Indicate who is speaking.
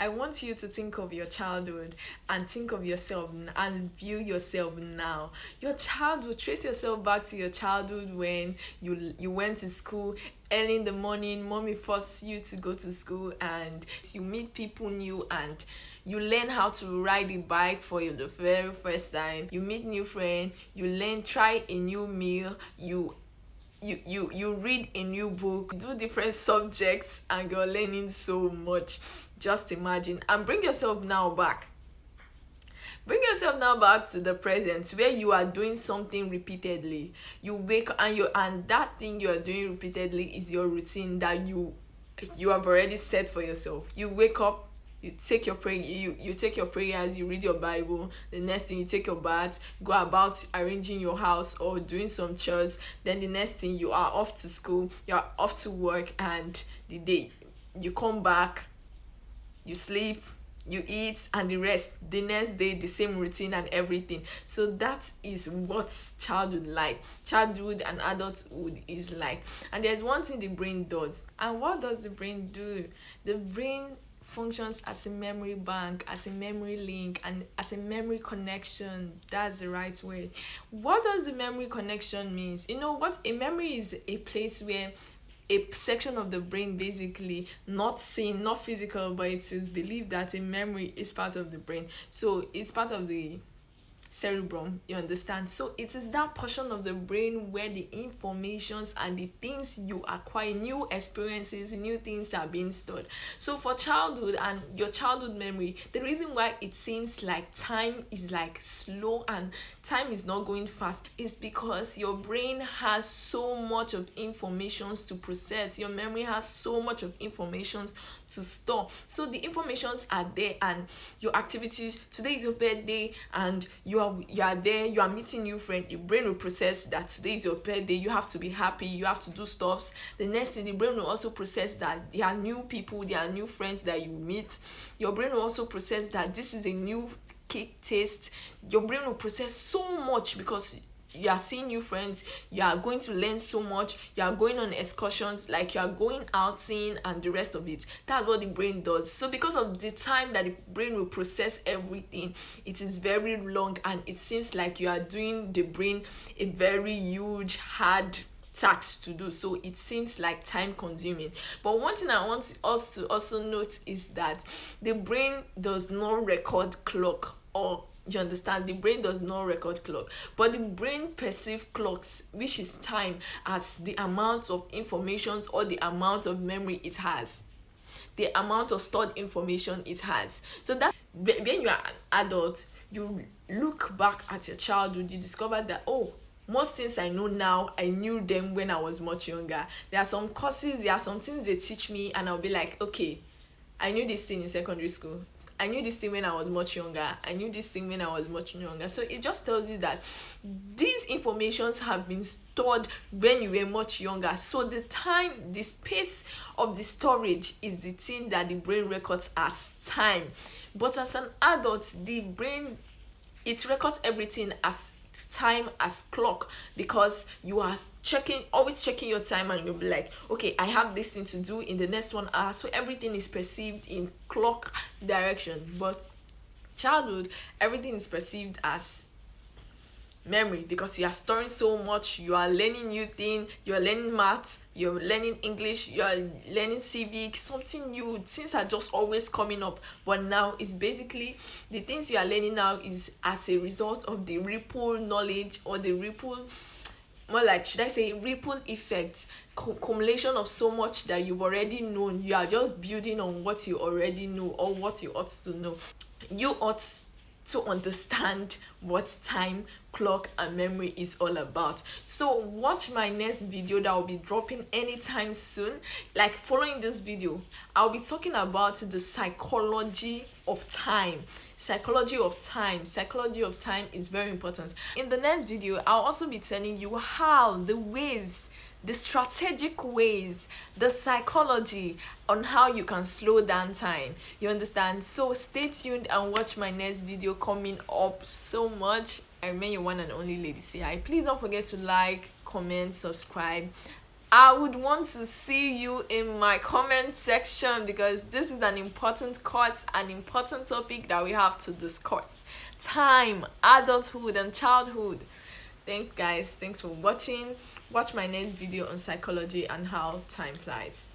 Speaker 1: I want you to think of your childhood and think of yourself and view yourself now. Your childhood, trace yourself back to your childhood when you went to school early in the morning, mommy forced you to go to school and you meet people new and you learn how to ride a bike for the very first time. You meet new friend, you learn try a new meal, you read a new book, do different subjects, and you're learning so much. Just imagine and bring yourself now back to the present where you are doing something repeatedly. You wake and that thing you are doing repeatedly is your routine that you have already set for yourself. You wake up, you take your prayers, you read your Bible. The next thing, you take your bath, go about arranging your house or doing some chores. Then the next thing, you are off to school, you're off to work, and the day you come back, you sleep, you eat, and the rest. The next day, the same routine and everything. So that is what childhood and adulthood is like. And there's one thing the brain does. And what does the brain do? The brain functions as a memory bank, as a memory link, and as a memory connection. That's the right word. What does the memory connection means? You know what, a memory is a place where a section of the brain, basically not seen, not physical, but it is believed that a memory is part of the brain. So it's part of the cerebrum, you understand. So it is that portion of the brain where the informations and the things you acquire, new experiences, new things are being stored. So for childhood and your childhood memory, the reason why it seems like time is like slow and time is not going fast is because your brain has so much of informations to process. Your memory has so much of informations to store. So the informations are there, and your activities, today is your birthday and you are there, you are meeting new friend. The brain will process that today is your birthday, you have to be happy, you have to do stuffs. The next thing, the brain will also process that there are new people, there are new friends that you meet. Your brain will also process that this is a new cake taste. Your brain will process so much because you are seeing new friends, you are going to learn so much, you are going on excursions, like you are going outing and the rest of it. That's what the brain does. So because of the time that the brain will process everything, it is very long, and it seems like you are doing the brain a very huge hard task to do. So it seems like time consuming. But one thing I want us to also note is that the brain does not record clock, or you understand, the brain does not record clock, but the brain perceive clocks, which is time, as the amount of informations or the amount of memory it has, the amount of stored information it has. So that when you are an adult, you look back at your childhood, you discover that, oh, most things I know now, I knew them when I was much younger. There are some courses, there are some things they teach me, and I'll be like, okay, I knew this thing in secondary school. I knew this thing when I was much younger. I knew this thing when I was much younger. So it just tells you that these informations have been stored when you were much younger. So the time, the space of the storage is the thing that the brain records as time. But as an adult, the brain, it records everything as time, as clock, because you are always checking your time, and you'll be like, okay, I have this thing to do in the next 1 hour. So everything is perceived in clock direction. But childhood, everything is perceived as memory, because you are storing so much. You are learning new thing, you are learning maths, you're learning English, you are learning civic, something new. Things are just always coming up. But now it's basically, the things you are learning now is as a result of the ripple knowledge, or the ripple, more like, should I say, ripple effect, cumulation of so much that you've already known. You are just building on what you already know, or what you ought to know. You ought to understand what time, clock, and memory is all about. So watch my next video that will be dropping anytime soon. Like, following this video, I'll be talking about the psychology of time. Psychology of time is very important. In the next video, I'll also be telling you how the strategic ways, the psychology on how you can slow down time. You understand? So stay tuned and watch my next video coming up so much. I remain your one and only Lady CI. Please don't forget to like, comment, subscribe, I would want to see you in my comment section, because this is an important course, an important topic that we have to discuss. Time, adulthood, and childhood. Thanks, guys. Thanks for watching. Watch my next video on psychology and how time flies.